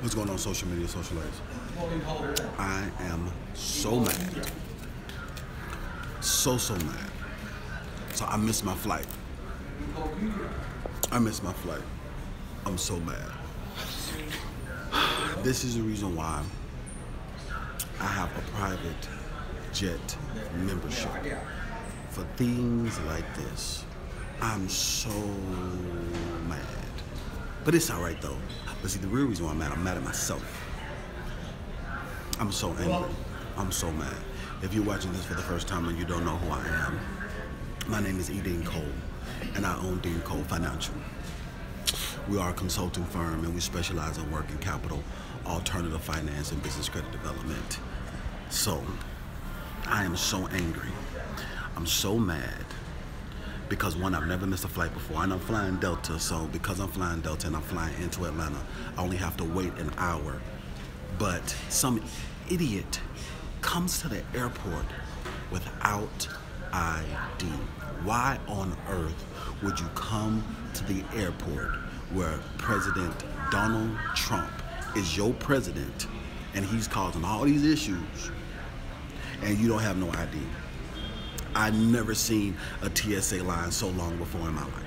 What's going on social media, socialites? I am so mad. So mad. So I missed my flight. I'm so mad. This is the reason why I have a private jet membership. For things like this, I'm so mad. But it's all right though. But see, the real reason why I'm mad at myself. I'm so angry. I'm so mad. If you're watching this for the first time and you don't know who I am, my name is E.DeanCole, and I own DeanCole Financial. We are a consulting firm, and we specialize in working capital, alternative finance, and business credit development. So, I am so angry. I'm so mad. Because one, I've never missed a flight before, and I'm flying Delta, so because I'm flying Delta and I'm flying into Atlanta, I only have to wait an hour. But some idiot comes to the airport without ID. Why on earth would you come to the airport where President Donald Trump is your president and he's causing all these issues and you don't have no ID? I've never seen a TSA line so long before in my life.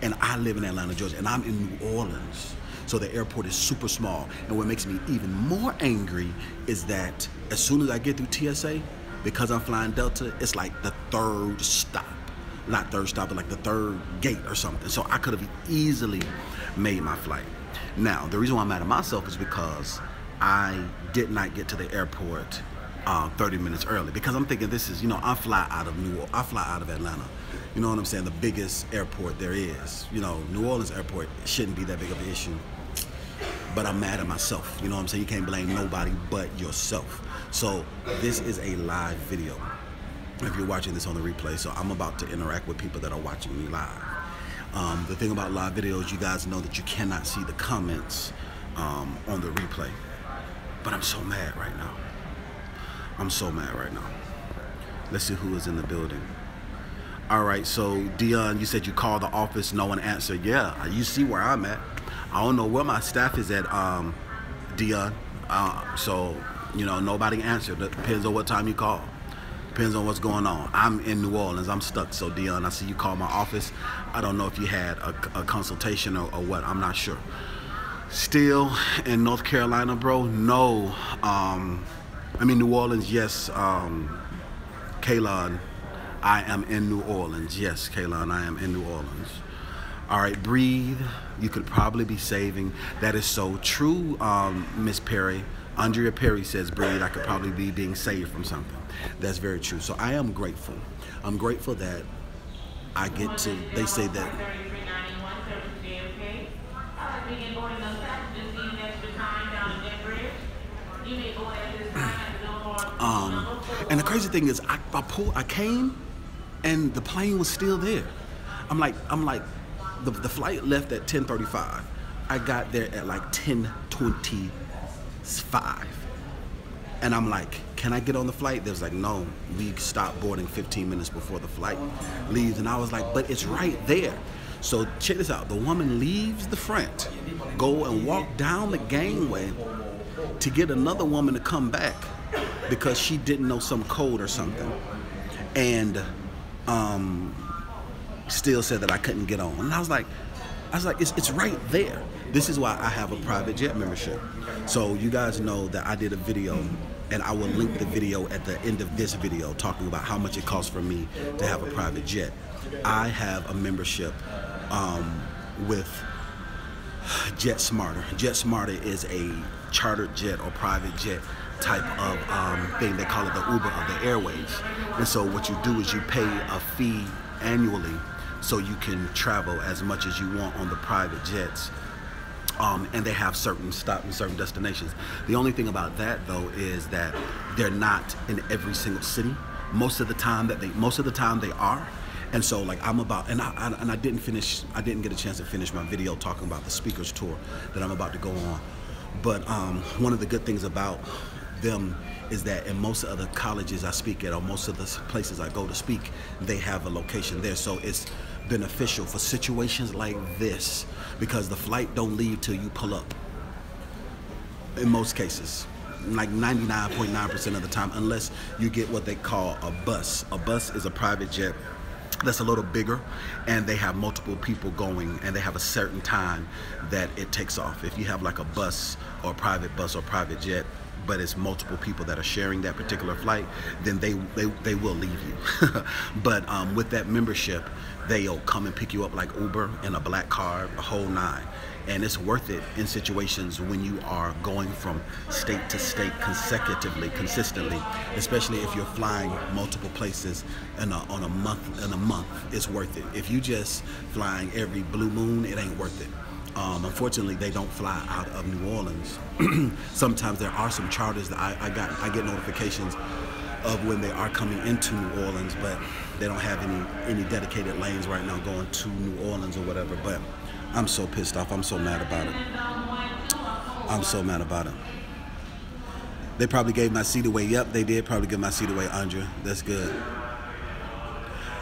And I live in Atlanta, Georgia, and I'm in New Orleans. So the airport is super small. And what makes me even more angry is that as soon as I get through TSA, because I'm flying Delta, it's like the third stop. Not third stop, but like the third gate or something. So I could have easily made my flight. Now, the reason why I'm mad at myself is because I did not get to the airport 30 minutes early, because I'm thinking this is, I fly out of Atlanta. You know what I'm saying? The biggest airport there is. New Orleans airport shouldn't be that big of an issue. But I'm mad at myself. You know what I'm saying? You can't blame nobody but yourself. So this is a live video. If you're watching this on the replay, so I'm about to interact with people that are watching me live. The thing about live videos, you guys know that you cannot see the comments on the replay. But I'm so mad right now. I'm so mad right now. Let's see who is in the building. All right, so Dion, you said you called the office, no one answered. Yeah, you see where I'm at. I don't know where my staff is at, Dion. So, nobody answered. It depends on what time you call. Depends on what's going on. I'm in New Orleans, I'm stuck. So Dion, I see you called my office. I don't know if you had a consultation or what, I'm not sure. Still in North Carolina, bro, no. New Orleans, yes, Kaylon, I am in New Orleans. Yes, Kaylon, I am in New Orleans. All right, breathe. You could probably be saving. That is so true, Miss Perry. Andrea Perry says, breathe. I could probably be being saved from something. That's very true. So I am grateful. I'm grateful that I get to, they say that. And the crazy thing is, I came, and the plane was still there. I'm like, the flight left at 10:35. I got there at like 10:25, and I'm like, can I get on the flight? They was like, no, we stopped boarding 15 minutes before the flight leaves. And I was like, but it's right there. So check this out. The woman leaves the front, go and walk down the gangway to get another woman to come back because she didn't know some code or something, and still said that I couldn't get on. And I was like, it's right there. This is why I have a private jet membership. So you guys know that I did a video, and I will link the video at the end of this video talking about how much it costs for me to have a private jet. I have a membership with JetSmarter. JetSmarter is a chartered jet or private jet type of thing. They call it the Uber of the airways. And so what you do is you pay a fee annually so you can travel as much as you want on the private jets. And they have certain stops in certain destinations. The only thing about that though is that they're not in every single city. Most of the time they are. And so like I didn't get a chance to finish my video talking about the speakers tour that I'm about to go on. But one of the good things about them is that in most of the colleges I speak at, or most of the places I go to speak, they have a location there. So it's beneficial for situations like this, because the flight don't leave till you pull up. In most cases, like 99.9% of the time, unless you get what they call a bus. A bus is a private jet that's a little bigger, and they have multiple people going, and they have a certain time that it takes off. If you have like a bus or a private bus or private jet, but it's multiple people that are sharing that particular flight, then they will leave you. But with that membership, they'll come and pick you up like Uber in a black car, a whole nine. And it's worth it in situations when you are going from state to state consecutively, consistently, especially if you're flying multiple places in a month, it's worth it. If you just flying every blue moon, it ain't worth it. Unfortunately, they don't fly out of New Orleans. Sometimes there are some charters that I get notifications of when they are coming into New Orleans, but they don't have any dedicated lanes right now going to New Orleans or whatever. But I'm so pissed off. I'm so mad about it. I'm so mad about it. They probably gave my seat away. Yep, they did probably give my seat away, Andrea. That's good.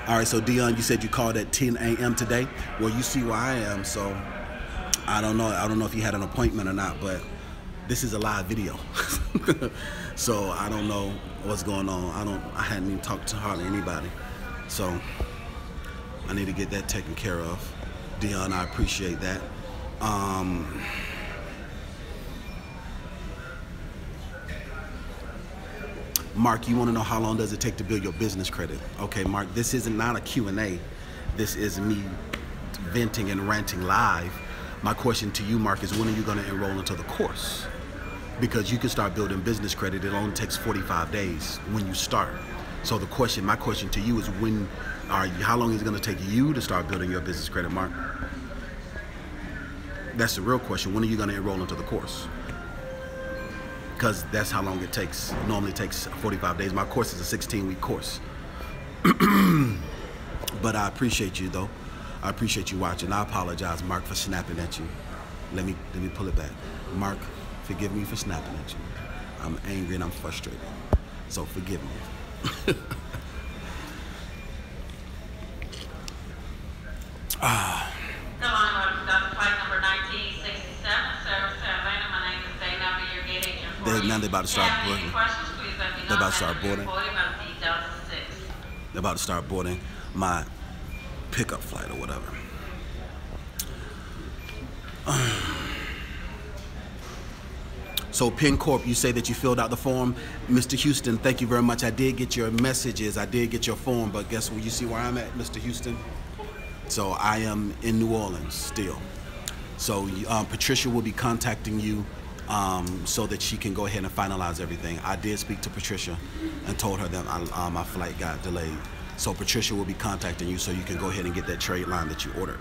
All right, so Deon, you said you called at 10 a.m. today. Well, you see where I am, so I don't know. I don't know if you had an appointment or not, but this is a live video. So I don't know what's going on. I hadn't even talked to hardly anybody. So I need to get that taken care of. Deon, I appreciate that. Mark, you want to know how long does it take to build your business credit? Okay, Mark, this isn't not a Q&A. This is me venting and ranting live. My question to you, Mark, is when are you going to enroll into the course? Because you can start building business credit. It only takes 45 days when you start. So my question to you is how long is it going to take you to start building your business credit, Mark? That's the real question. When are you going to enroll into the course? Because that's how long it takes. It normally takes 45 days. My course is a 16-week course. But I appreciate you, though. I appreciate you watching. I apologize, Mark, for snapping at you. Let me pull it back. Mark, forgive me for snapping at you. I'm angry and I'm frustrated. So forgive me. Now they're about to start boarding. They're about to start boarding. They're about to start boarding my pickup flight or whatever. So Penn Corp, you say that you filled out the form. Mr. Houston, thank you very much. I did get your messages. I did get your form, but guess what? You see where I'm at, Mr. Houston? So I am in New Orleans still. So Patricia will be contacting you so that she can go ahead and finalize everything. I did speak to Patricia and told her that my flight got delayed. So Patricia will be contacting you so you can go ahead and get that trade line that you ordered.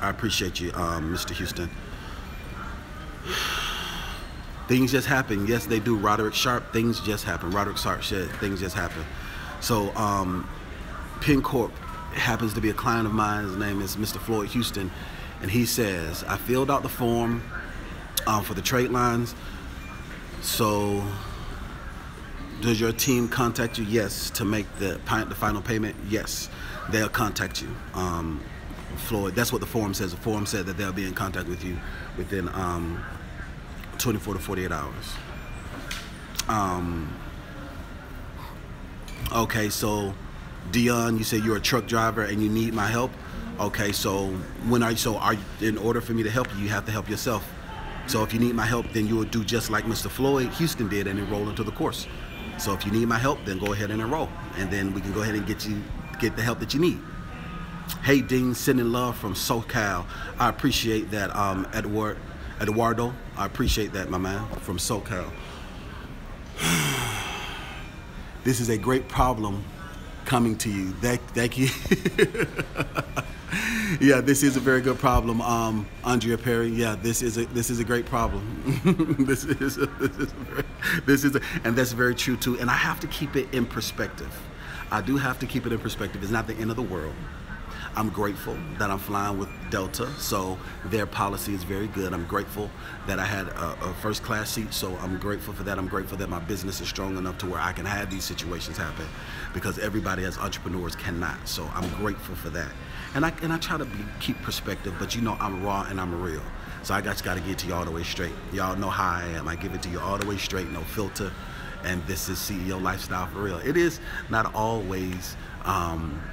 I appreciate you, Mr. Houston. Things just happen. Yes, they do. Roderick Sharp, things just happen. Roderick Sharp said things just happen. So Penn Corp happens to be a client of mine. His name is Mr. Floyd Houston. And he says, I filled out the form for the trade lines. So does your team contact you? Yes. To make the final payment? Yes. They'll contact you. Floyd, that's what the form says. The form said that they'll be in contact with you within 24 to 48 hours. Okay, so Deon, you said you're a truck driver and you need my help. Okay, so in order for me to help you, you have to help yourself. So if you need my help, then you will do just like Mr. Floyd Houston did and enroll into the course. So if you need my help, then go ahead and enroll, and then we can go ahead and get the help that you need. Hey Dean, sending love from SoCal. I appreciate that, Eduardo. I appreciate that, my man, from SoCal. This is a great problem coming to you. Thank you. Yeah, this is a very good problem, Andrea Perry. Yeah, this is a great problem. And that's very true too. And I have to keep it in perspective. I do have to keep it in perspective. It's not the end of the world. I'm grateful that I'm flying with Delta, so their policy is very good. I'm grateful that I had a first class seat, so I'm grateful for that. I'm grateful that my business is strong enough to where I can have these situations happen, because everybody as entrepreneurs cannot. So I'm grateful for that. And I try to keep perspective, but you know I'm raw and I'm real. So I just got to get to you all the way straight. Y'all know how I am. I give it to you all the way straight, no filter. And this is CEO Lifestyle for real. It is not always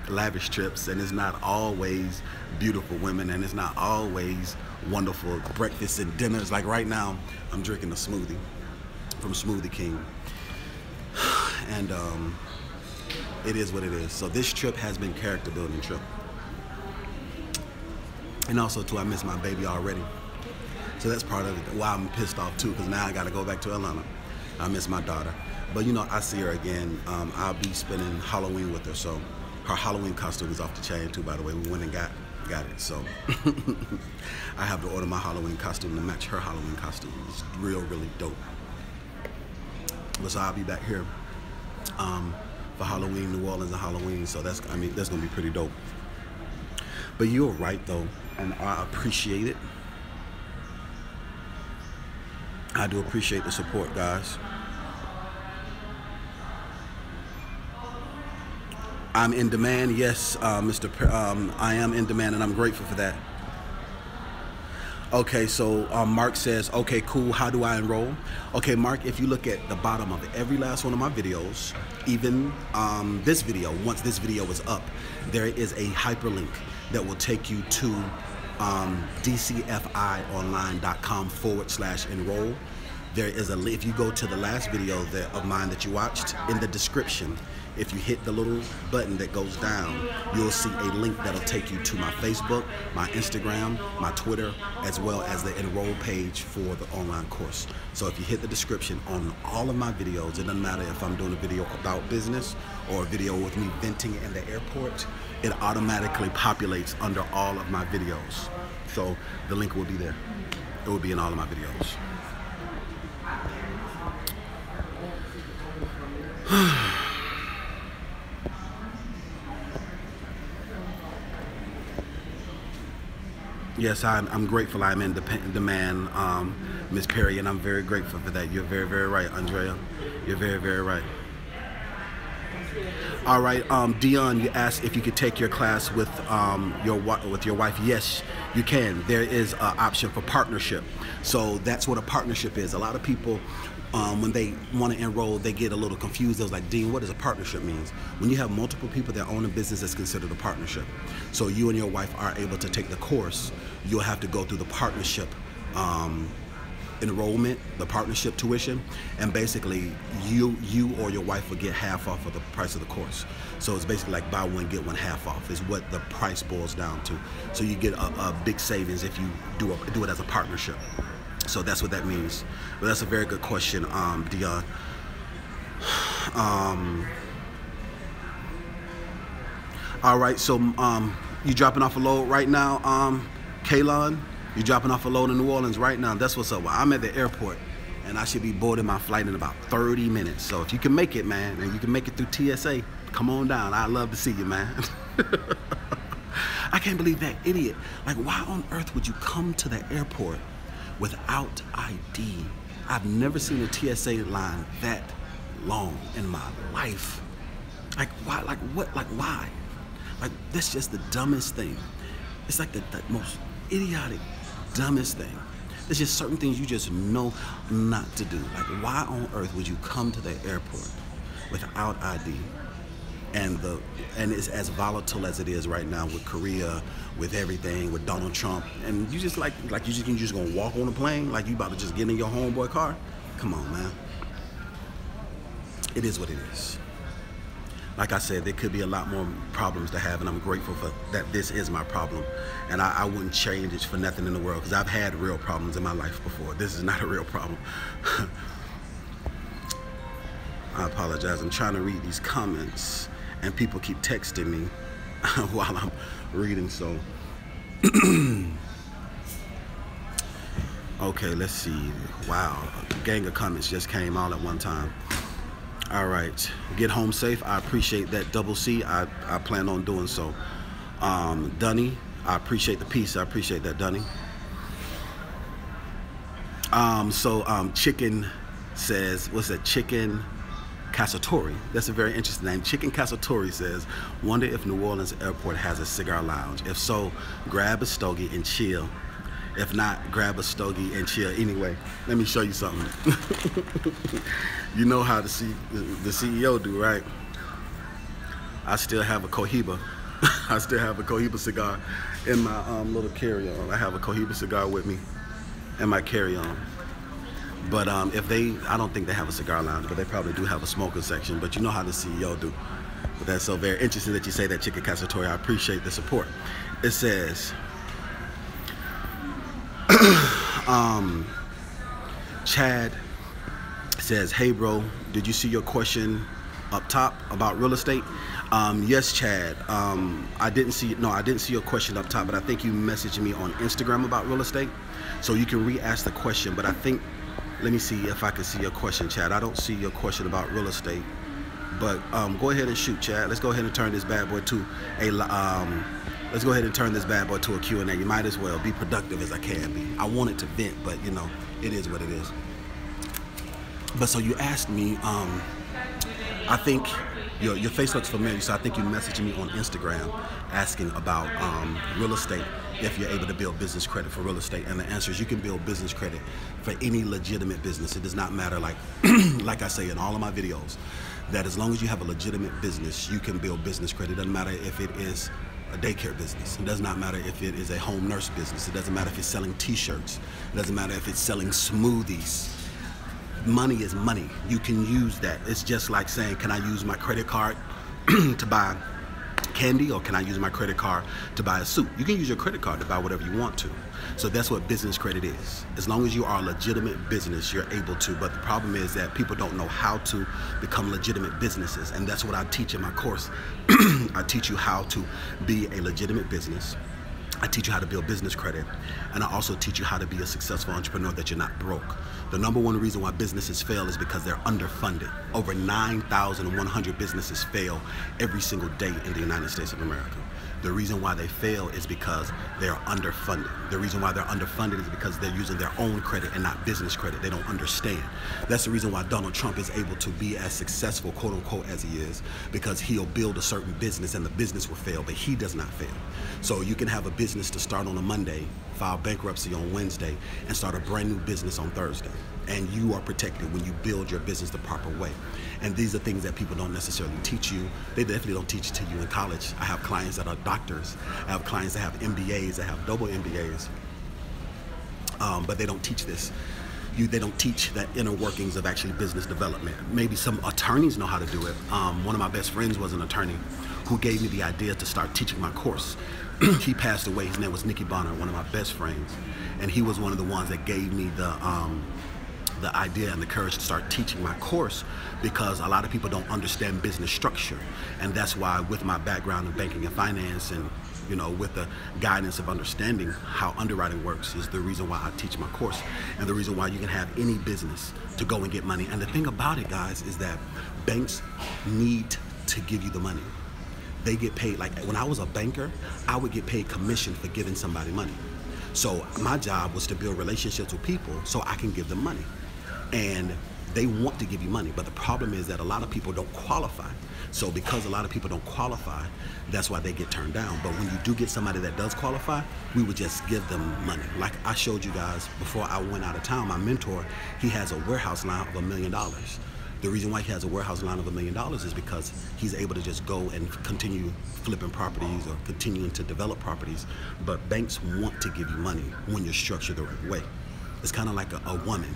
lavish trips, and it's not always beautiful women, and it's not always wonderful breakfasts and dinners. Like right now, I'm drinking a smoothie from Smoothie King. And it is what it is. So this trip has been character building trip. And also too, I miss my baby already. So that's part of it. Why I'm pissed off too, because now I gotta go back to Atlanta. I miss my daughter. But you know, I see her again. I'll be spending Halloween with her. So her Halloween costume is off the chain too, by the way. We went and got it. So I have to order my Halloween costume to match her Halloween costume. It's really dope. But so I'll be back here for Halloween, New Orleans and Halloween. So that's gonna be pretty dope. But you're right though, and I appreciate it. I do appreciate the support, guys. I'm in demand, yes, Mr. I am in demand, and I'm grateful for that. Okay, so Mark says, okay, cool, how do I enroll? Okay, Mark, if you look at the bottom of every last one of my videos, even this video, once this video is up, there is a hyperlink that will take you to DCFIonline.com/enroll. There is a link. If you go to the last video of mine that you watched, in the description, if you hit the little button that goes down, you'll see a link that'll take you to my Facebook, my Instagram, my Twitter, as well as the enroll page for the online course. So if you hit the description on all of my videos, it doesn't matter if I'm doing a video about business or a video with me venting in the airport, it automatically populates under all of my videos. So the link will be there. It will be in all of my videos. Yes, I'm grateful I'm in demand, Miss Perry, and I'm very grateful for that. You're very right, Andrea. You're very right. All right, Dion, you asked if you could take your class with your wife. Yes, you can. There is an option for partnership. So that's what a partnership is. A lot of people, when they want to enroll, they get a little confused. They was like, Dean, what does a partnership mean? When you have multiple people that own a business, that's considered a partnership. So you and your wife are able to take the course. You'll have to go through the partnership enrollment, the partnership tuition, and basically you or your wife will get half off of the price of the course. So it's basically like buy one get one half off is what the price boils down to. So you get a big savings if you do it as a partnership. So that's what that means. But that's a very good question, Dion. All right, so you dropping off a load right now, Kaylon? You dropping off a load in New Orleans right now? That's what's up. Well, I'm at the airport, and I should be boarding my flight in about 30 minutes. So if you can make it, man, and you can make it through TSA, come on down. I'd love to see you, man. I can't believe that idiot. Like, why on earth would you come to the airport without ID? I've never seen a TSA line that long in my life. Like, why? Like, what? Like, why? Like, that's just the dumbest thing. It's like the most idiotic, dumbest thing. There's just certain things you just know not to do. Like, why on earth would you come to the airport without ID? And it's as volatile as it is right now with Korea, with everything, with Donald Trump, and you just like you just gonna walk on a plane like you about to just get in your homeboy car? Come on, man. It is what it is. Like I said, there could be a lot more problems to have, and I'm grateful for that. This is my problem, and I wouldn't change it for nothing in the world, because I've had real problems in my life before. This is not a real problem. I apologize. I'm trying to read these comments, and people keep texting me while I'm reading, so. Okay, let's see. Wow, a gang of comments just came all at one time. All right, get home safe. I appreciate that, Double C. I plan on doing so. Dunny, I appreciate the piece. I appreciate that, Dunny. Chicken says, what's that? Chicken Casatori. That's a very interesting name. Chicken Casatori says, wonder if New Orleans Airport has a cigar lounge. If so, grab a stogie and chill. If not, grab a stogie and chill. Anyway, let me show you something. You know how the CEO do, right? I still have a Cohiba. I still have a Cohiba cigar in my little carry-on. I have a Cohiba cigar with me in my carry-on. But I don't think they have a cigar lounge, but they probably do have a smoker section. But you know how the CEO do. But that's so very interesting that you say that, Chicken Casatori. I appreciate the support. It says, Chad says, hey bro, did you see your question up top about real estate? Yes, Chad. I didn't see your question up top, but I think you messaged me on Instagram about real estate. So you can re-ask the question, but I think, let me see if I can see your question, Chad. I don't see your question about real estate, but go ahead and shoot, Chad. Let's go ahead and turn this bad boy to a Q&A. You might as well be productive as I can be. I want it to vent, but you know, it is what it is. But so you asked me, I think your face looks familiar, so I think you messaged me on Instagram asking about real estate, if you're able to build business credit for real estate. And the answer is you can build business credit for any legitimate business. It does not matter, like like I say in all of my videos, that as long as you have a legitimate business, you can build business credit. It doesn't matter if it is a daycare business. It does not matter if it is a home nurse business. It doesn't matter if it's selling t-shirts. It doesn't matter if it's selling smoothies. Money is money. You can use that. It's just like saying, can I use my credit card to buy candy, or can I use my credit card to buy a suit? You can use your credit card to buy whatever you want to. So that's what business credit is. As long as you are a legitimate business, you're able to. But the problem is that people don't know how to become legitimate businesses, and that's what I teach in my course. I teach you how to be a legitimate business. I teach you how to build business credit, and I also teach you how to be a successful entrepreneur, that you're not broke. The number one reason why businesses fail is because they're underfunded. Over 9,100 businesses fail every single day in the United States of America. The reason why they fail is because they are underfunded. The reason why they're underfunded is because they're using their own credit and not business credit. They don't understand. That's the reason why Donald Trump is able to be as successful, quote unquote, as he is, because he'll build a certain business and the business will fail, but he does not fail. So you can have a business to start on a Monday, file bankruptcy on Wednesday, and start a brand new business on Thursday. And you are protected when you build your business the proper way. And these are things that people don't necessarily teach you. They definitely don't teach it to you in college. I have clients that are doctors. I have clients that have MBAs, that have double MBAs. But they don't teach this. They don't teach the inner workings of actually business development. Maybe some attorneys know how to do it. One of my best friends was an attorney who gave me the idea to start teaching my course. He passed away. His name was Nicky Bonner, one of my best friends. And he was one of the ones that gave me the idea and the courage to start teaching my course, because a lot of people don't understand business structure. And that's why, with my background in banking and finance, and you know, with the guidance of understanding how underwriting works, is the reason why I teach my course, and the reason why you can have any business to go and get money. And the thing about it, guys, is that banks need to give you the money. They get paid. Like when I was a banker, I would get paid commission for giving somebody money. So my job was to build relationships with people so I can give them money. And they want to give you money, but the problem is that a lot of people don't qualify. So because a lot of people don't qualify, that's why they get turned down. But when you do get somebody that does qualify, we would just give them money. Like I showed you guys before I went out of town, my mentor, he has a warehouse line of $1 million. The reason why he has a warehouse line of $1 million is because he's able to just go and continue flipping properties or continuing to develop properties. But banks want to give you money when you're structured the right way. It's kind of like a woman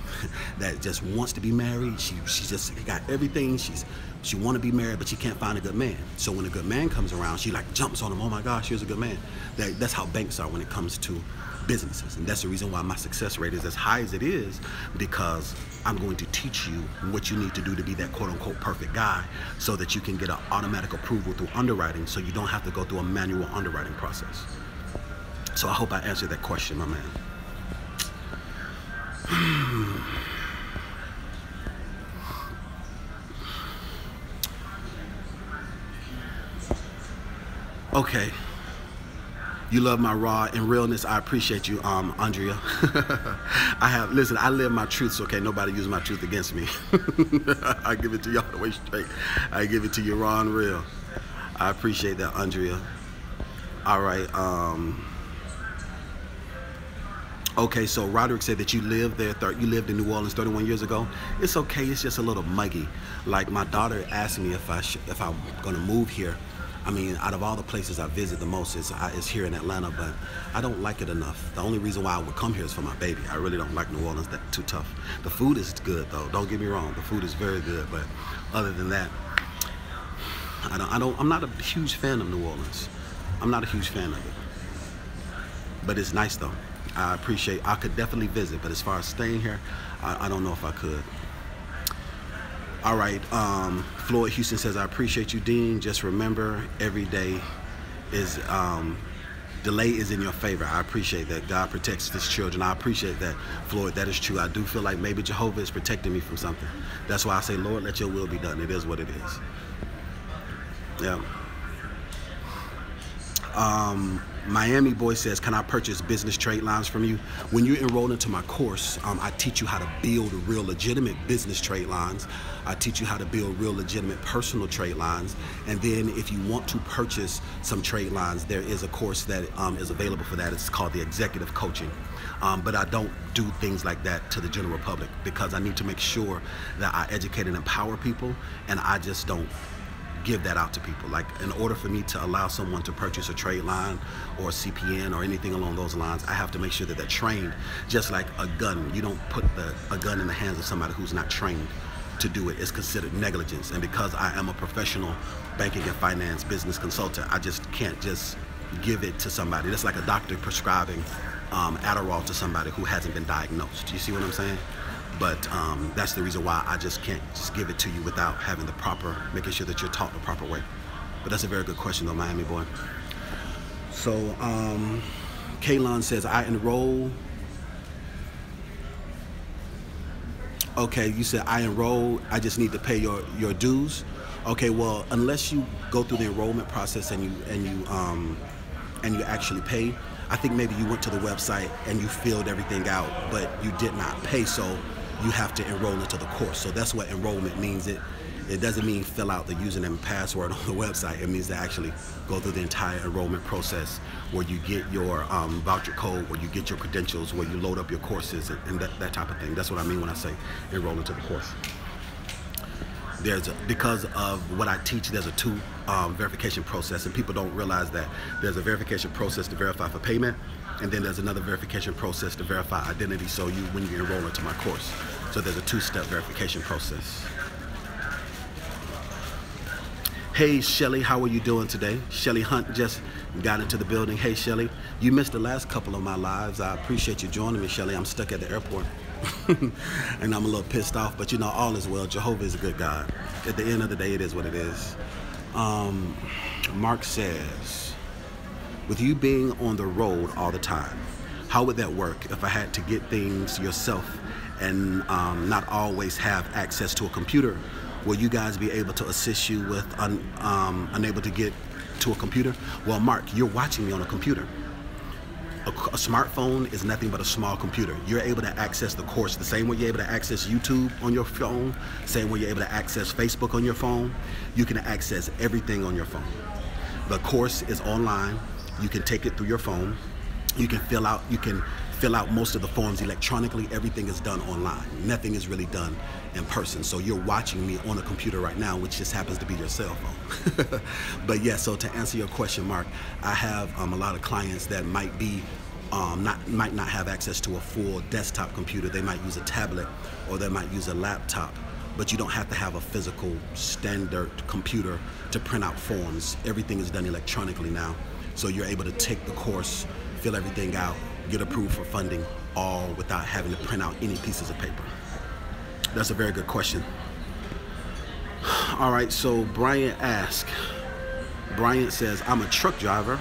that just wants to be married. She just got everything. She want to be married, but she can't find a good man. So when a good man comes around, she like jumps on him. Oh my gosh, here's a good man. That's how banks are when it comes to businesses. And that's the reason why my success rate is as high as it is, because I'm going to teach you what you need to do to be that quote unquote perfect guy, so that you can get an automatic approval through underwriting, so you don't have to go through a manual underwriting process. So I hope I answered that question, my man. Okay, You love my raw and realness. I appreciate you, Andrea. Listen, I live my truths, okay? Nobody use my truth against me. I give it to y'all the way straight. I give it to you raw and real. I appreciate that, Andrea. All right. Okay, so Roderick said that you lived there. You lived in New Orleans 31 years ago. It's okay. It's just a little muggy. Like my daughter asked me if I'm gonna move here. I mean, out of all the places I visit the most is here in Atlanta, but I don't like it enough. The only reason why I would come here is for my baby. I really don't like New Orleans. That's too tough. The food is good though. Don't get me wrong. The food is very good, but other than that, I'm not a huge fan of New Orleans. I'm not a huge fan of it. But it's nice though. I could definitely visit, but as far as staying here, I don't know if I could. All right, Floyd Houston says, I appreciate you, Dean. Just remember, every day is, delay is in your favor. I appreciate that. God protects his children. I appreciate that, Floyd. That is true. I do feel like maybe Jehovah is protecting me from something. That's why I say, Lord, let your will be done. It is what it is. Yeah. Miami Boy says, can I purchase business trade lines from you? When you enroll into my course, I teach you how to build real legitimate business trade lines. I teach you how to build real legitimate personal trade lines. And then if you want to purchase some trade lines, there is a course that is available for that. It's called the Executive Coaching. But I don't do things like that to the general public because I need to make sure that I educate and empower people, and I just don't give that out to people. Like, in order for me to allow someone to purchase a trade line or a CPN or anything along those lines, I have to make sure that they're trained. Just like a gun, you don't put a gun in the hands of somebody who's not trained to do it. It's considered negligence. And because I am a professional banking and finance business consultant, I just can't just give it to somebody. That's like a doctor prescribing Adderall to somebody who hasn't been diagnosed. You see what I'm saying? But that's the reason why I just can't just give it to you without having the proper, making sure that you're taught the proper way. But that's a very good question though, Miami Boy. So Kaylon says, I enroll. Okay, you said I enroll, I just need to pay your dues. Okay, well, unless you go through the enrollment process and you actually pay, I think maybe you went to the website and you filled everything out, but you did not pay, so you have to enroll into the course. So that's what enrollment means. It doesn't mean fill out the username and password on the website. It means to actually go through the entire enrollment process where you get your voucher code, where you get your credentials, where you load up your courses and that type of thing. That's what I mean when I say enroll into the course. Because of what I teach, there's a two verification process, and people don't realize that there's a verification process to verify for payment, and then there's another verification process to verify identity. So when you enroll into my course, so there's a two-step verification process. Hey Shelly, how are you doing today? Shelly Hunt just got into the building. Hey Shelly, you missed the last couple of my lives. I appreciate you joining me, Shelly. I'm stuck at the airport. And I'm a little pissed off, but you know, all is well. Jehovah is a good God. At the end of the day, it is what it is. Mark says, with you being on the road all the time, how would that work if I had to get things yourself and not always have access to a computer? Will you guys be able to assist you with unable to get to a computer? Well, Mark, you're watching me on a computer. A smartphone is nothing but a small computer. You're able to access the course the same way you're able to access YouTube on your phone, same way you're able to access Facebook on your phone. You can access everything on your phone. The course is online. You can take it through your phone. You can fill out most of the forms electronically. Everything is done online. Nothing is really done in person. So you're watching me on a computer right now, which just happens to be your cell phone. But yeah, so to answer your question, Mark, I have a lot of clients that might not have access to a full desktop computer. They might use a tablet or they might use a laptop, but you don't have to have a physical standard computer to print out forms. Everything is done electronically now. So you're able to take the course, fill everything out, get approved for funding, all without having to print out any pieces of paper. That's a very good question. All right, so Brian says, I'm a truck driver,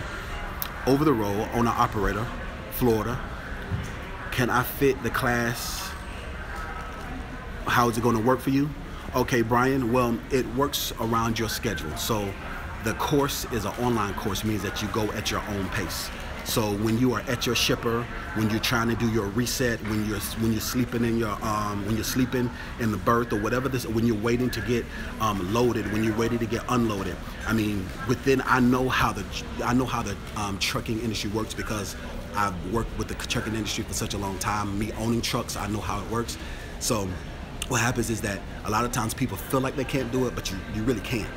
over the road, owner operator, Florida. Can I fit the class? How is it going to work for you? Okay, Brian, well, it works around your schedule. So the course is an online course, means that you go at your own pace. So when you are at your shipper, when you're trying to do your reset, when you're sleeping in your when you're sleeping in the berth or whatever this, when you're waiting to get loaded, when you're waiting to get unloaded. I mean, I know how the trucking industry works because I've worked with the trucking industry for such a long time. Me owning trucks, I know how it works. So what happens is that a lot of times people feel like they can't do it, but you really can't.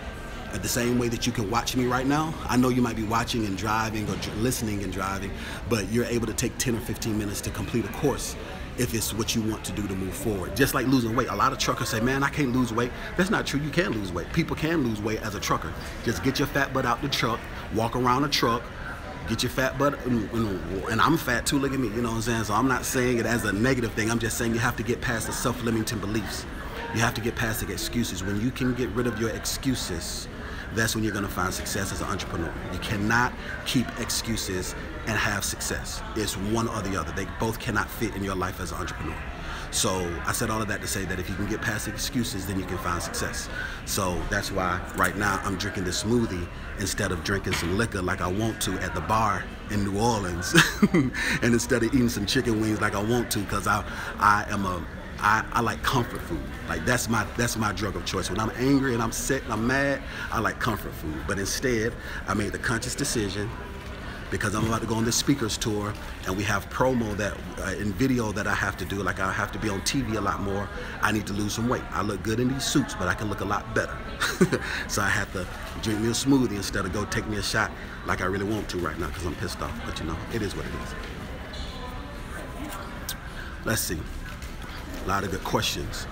The same way that you can watch me right now, I know you might be watching and driving or listening and driving, but you're able to take 10 or 15 minutes to complete a course if it's what you want to do to move forward. Just like losing weight. A lot of truckers say, man, I can't lose weight. That's not true. You can lose weight. People can lose weight as a trucker. Just get your fat butt out the truck, walk around the truck, get your fat butt, and I'm fat too, look at me, you know what I'm saying? So I'm not saying it as a negative thing. I'm just saying you have to get past the self-limiting beliefs. You have to get past the excuses. When you can get rid of your excuses, that's when you're going to find success as an entrepreneur. You cannot keep excuses and have success. It's one or the other. They both cannot fit in your life as an entrepreneur. So I said all of that to say that if you can get past the excuses, then you can find success. So that's why right now I'm drinking this smoothie instead of drinking some liquor like I want to at the bar in New Orleans, and instead of eating some chicken wings like I want to, because I like comfort food. Like that's my drug of choice. When I'm angry and I'm sick and I'm mad, I like comfort food. But instead, I made the conscious decision, because I'm about to go on this speakers tour, and we have promo that in video that I have to do. Like I have to be on TV a lot more. I need to lose some weight. I look good in these suits, but I can look a lot better. So I have to drink me a smoothie instead of go take me a shot like I really want to right now because I'm pissed off. But you know, it is what it is. Let's see. A lot of good questions.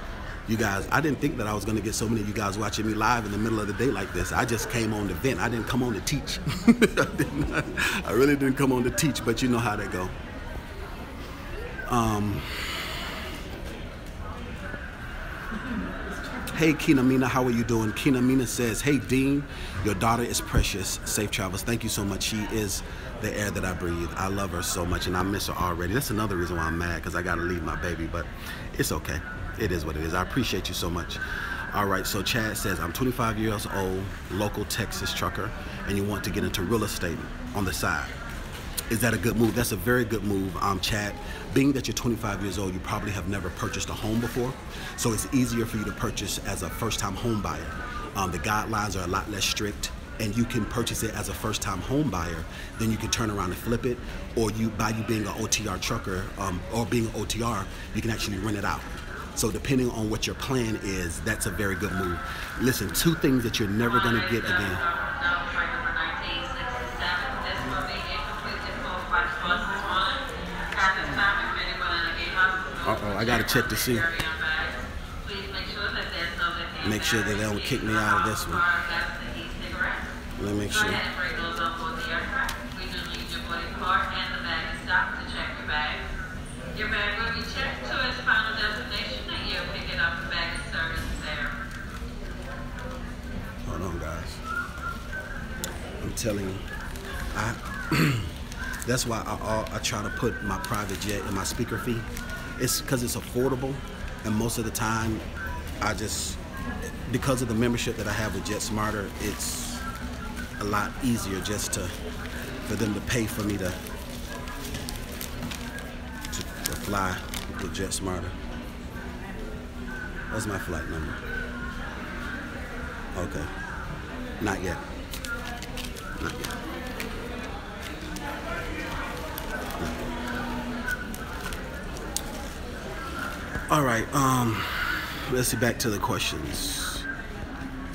You guys, I didn't think that I was going to get so many of you guys watching me live in the middle of the day like this. I just came on to vent. I didn't come on to teach. I really didn't come on to teach, but you know how they go. Hey, Kina Mina, how are you doing? Kina Mina says, hey, Dean, your daughter is precious. Safe travels. Thank you so much. She is the air that I breathe. I love her so much, and I miss her already. That's another reason why I'm mad, because I got to leave my baby, but it's okay. It is what it is. I appreciate you so much. All right, so Chad says, I'm 25 years old, local Texas trucker, and you want to get into real estate on the side. Is that a good move? That's a very good move, Chad. Being that you're 25 years old, you probably have never purchased a home before, so it's easier for you to purchase as a first-time home buyer. The guidelines are a lot less strict, and you can purchase it as a first-time home buyer. Then you can turn around and flip it, or by you being an OTR trucker or being an OTR, you can actually rent it out. So depending on what your plan is, that's a very good move. Listen, two things that you're never going to get again. Uh-oh, I got to check to see. Make sure that they don't kick me out of this one. Let me make sure. Your bag will be checked to its final destination, and you'll pick it up and bag is serviced there. Hold on, guys. I'm telling you, that's why I try to put my private jet in my speaker fee. It's because it's affordable, and most of the time, because of the membership that I have with Jet Smarter, it's a lot easier just for them to pay for me to fly with Jet Smarter. That's my flight number. Okay. Not yet. Not yet. All right. Let's see, back to the questions.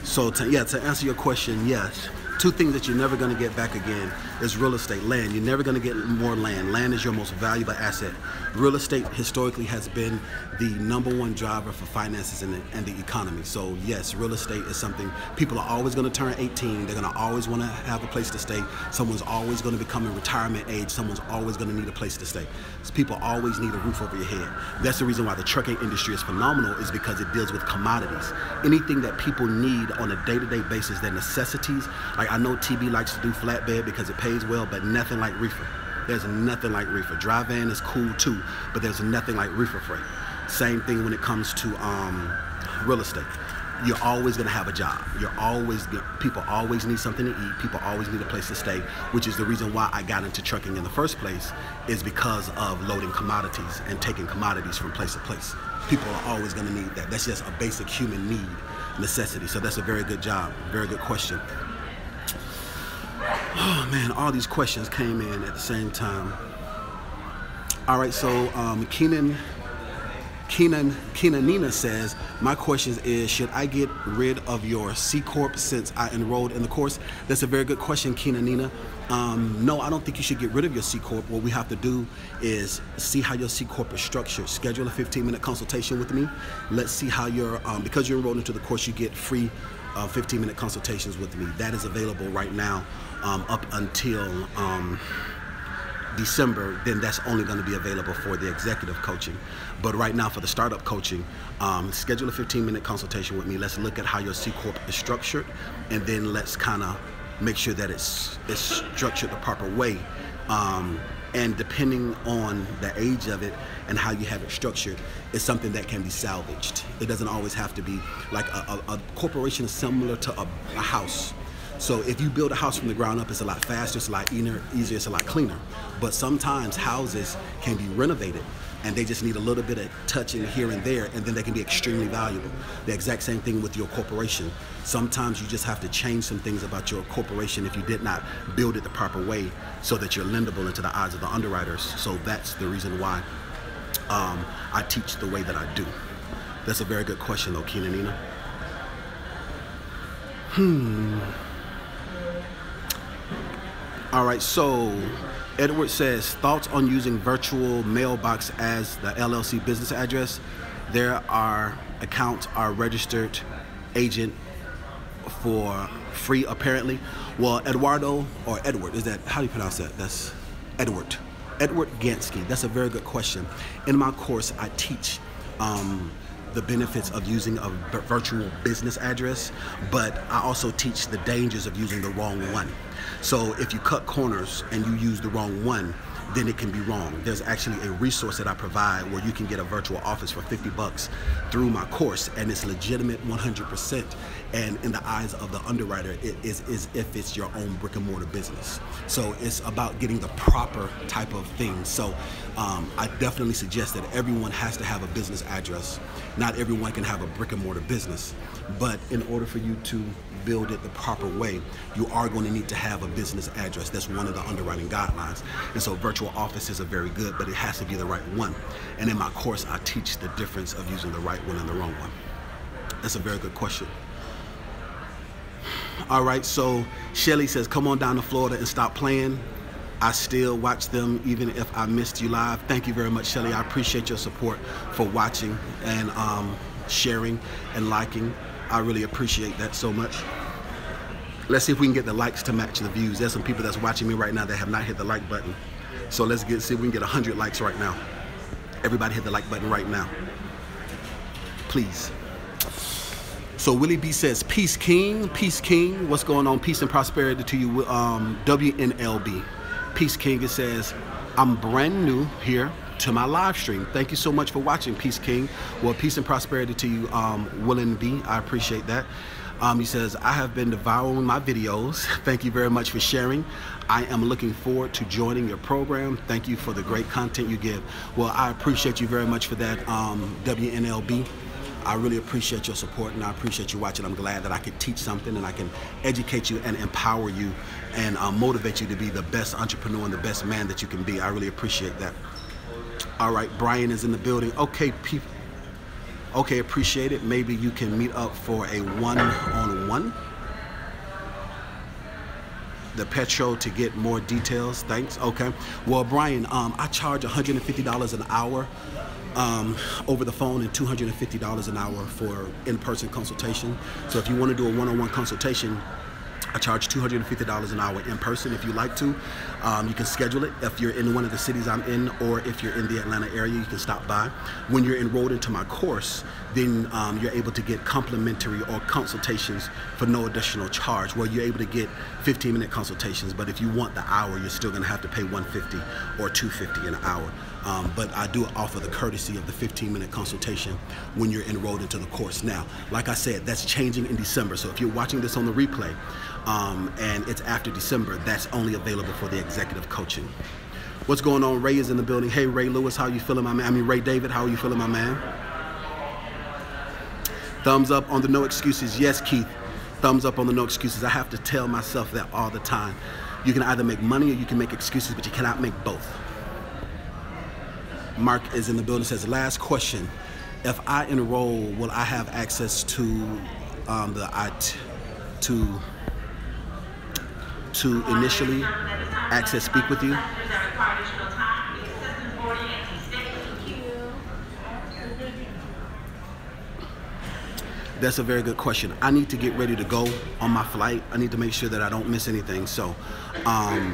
So to answer your question, yes. Two things that you're never going to get back again is real estate, land. You're never going to get more land. Land is your most valuable asset. Real estate historically has been the #1 driver for finances and the economy. So yes, real estate is something people are always going to turn 18. They're going to always want to have a place to stay. Someone's always going to become in retirement age. Someone's always going to need a place to stay. So people always need a roof over your head. That's the reason why the trucking industry is phenomenal, is because it deals with commodities. Anything that people need on a day-to-day basis, their necessities. Like I know TB likes to do flatbed because it pays well, but nothing like reefer. There's nothing like reefer. Dry van is cool too, but there's nothing like reefer freight. Same thing when it comes to real estate. you're always going to have a job. People always need something to eat. People always need a place to stay, which is the reason why I got into trucking in the first place, is because of loading commodities and taking commodities from place to place. People are always going to need that. That's just a basic human need, necessity. So that's a very good job, very good question. Oh man, all these questions came in at the same time. All right, so Keenanina says, my question is, should I get rid of your C Corp since I enrolled in the course? That's a very good question, Keenanina. No, I don't think you should get rid of your C Corp. What we have to do is see how your C Corp is structured. Schedule a 15-minute consultation with me. Let's see how you're, because you're enrolled into the course, you get free 15-minute consultations with me. That is available right now up until December. Then that's only going to be available for the executive coaching. But right now for the startup coaching, schedule a 15-minute consultation with me. Let's look at how your C Corp is structured, and then let's kind of make sure that it's structured the proper way. And depending on the age of it and how you have it structured, it's something that can be salvaged. It doesn't always have to be like a corporation is similar to a house. So if you build a house from the ground up, it's a lot faster, it's a lot easier, it's a lot cleaner. But sometimes houses can be renovated and they just need a little bit of touching here and there, and then they can be extremely valuable. The exact same thing with your corporation. Sometimes you just have to change some things about your corporation if you did not build it the proper way so that you're lendable into the eyes of the underwriters. So that's the reason why I teach the way that I do. That's a very good question though, Keenanina. All right, so Edward says, thoughts on using virtual mailbox as the LLC business address? There are accounts are registered agent for free apparently. Well, Eduardo, or Edward, is that, how do you pronounce that? That's Edward. Edward Gansky, that's a very good question. In my course, I teach the benefits of using a virtual business address, but I also teach the dangers of using the wrong one. So if you cut corners and you use the wrong one, then it can be wrong. There's actually a resource that I provide where you can get a virtual office for $50 through my course, and it's legitimate 100%. And in the eyes of the underwriter, it is if it's your own brick and mortar business. So it's about getting the proper type of thing. So I definitely suggest that everyone has to have a business address. Not everyone can have a brick and mortar business, but in order for you to build it the proper way, you are going to need to have a business address. That's one of the underwriting guidelines. And so virtual offices are very good, but it has to be the right one. And in my course, I teach the difference of using the right one and the wrong one. That's a very good question. All right, so Shelly says, come on down to Florida and stop playing. I still watch them even if I missed you live. Thank you very much, Shelly. I appreciate your support for watching and sharing and liking. I really appreciate that so much. Let's see if we can get the likes to match the views. There's some people that's watching me right now that have not hit the like button. So let's see if we can get 100 likes right now. Everybody hit the like button right now, please. So Willie B says, peace king, what's going on? Peace and prosperity to you, WNLB. Peace king, it says, I'm brand new here to my live stream. Thank you so much for watching, Peace King. Well, peace and prosperity to you, Willen B. I appreciate that. He says, I have been devouring my videos. Thank you very much for sharing. I am looking forward to joining your program. Thank you for the great content you give. Well, I appreciate you very much for that, WNLB. I really appreciate your support and I appreciate you watching. I'm glad that I could teach something and I can educate you and empower you and motivate you to be the best entrepreneur and the best man that you can be. I really appreciate that. All right, Brian is in the building. Okay, people. Okay, appreciate it. Maybe you can meet up for a one-on-one. The Petro to get more details. Thanks. Okay. Well, Brian, I charge $150 an hour over the phone and $250 an hour for in-person consultation. So if you want to do a one-on-one consultation, I charge $250 an hour in person if you like to. You can schedule it if you're in one of the cities I'm in, or if you're in the Atlanta area, you can stop by. When you're enrolled into my course, then you're able to get complimentary or consultations for no additional charge, where you're able to get 15-minute consultations, but if you want the hour, you're still gonna have to pay $150 or $250 an hour. But I do offer the courtesy of the 15-minute consultation when you're enrolled into the course. Now, like I said, that's changing in December, so if you're watching this on the replay, and it's after December, that's only available for the executive coaching. What's going on? Ray is in the building. Hey, Ray Lewis, how you feeling, my man? I mean, Ray David, how are you feeling, my man? Thumbs up on the no excuses. Yes, Keith. Thumbs up on the no excuses. I have to tell myself that all the time. You can either make money or you can make excuses, but you cannot make both. Mark is in the building, says, last question. If I enroll, will I have access to to initially access Speak With You? That's a very good question. I need to get ready to go on my flight. I need to make sure that I don't miss anything. So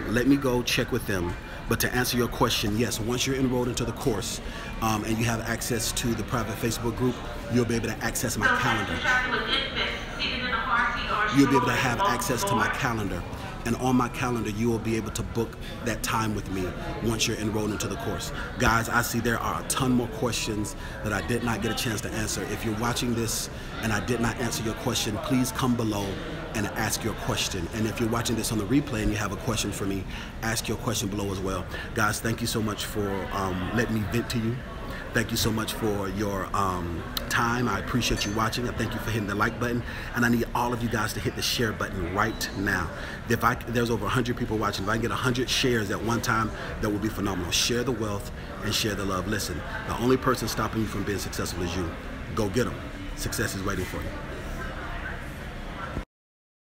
let me go check with them. But to answer your question, yes, once you're enrolled into the course and you have access to the private Facebook group, you'll be able to access my calendar. You'll be able to have access to my calendar. And on my calendar, you will be able to book that time with me once you're enrolled into the course. Guys, I see there are a ton more questions that I did not get a chance to answer. If you're watching this and I did not answer your question, please come below and ask your question. And if you're watching this on the replay and you have a question for me, ask your question below as well. Guys, thank you so much for letting me vent to you. Thank you so much for your time. I appreciate you watching. I thank you for hitting the like button. And I need all of you guys to hit the share button right now. There's over 100 people watching. If I can get 100 shares at one time, that would be phenomenal. Share the wealth and share the love. Listen, the only person stopping you from being successful is you. Go get them. Success is waiting for you.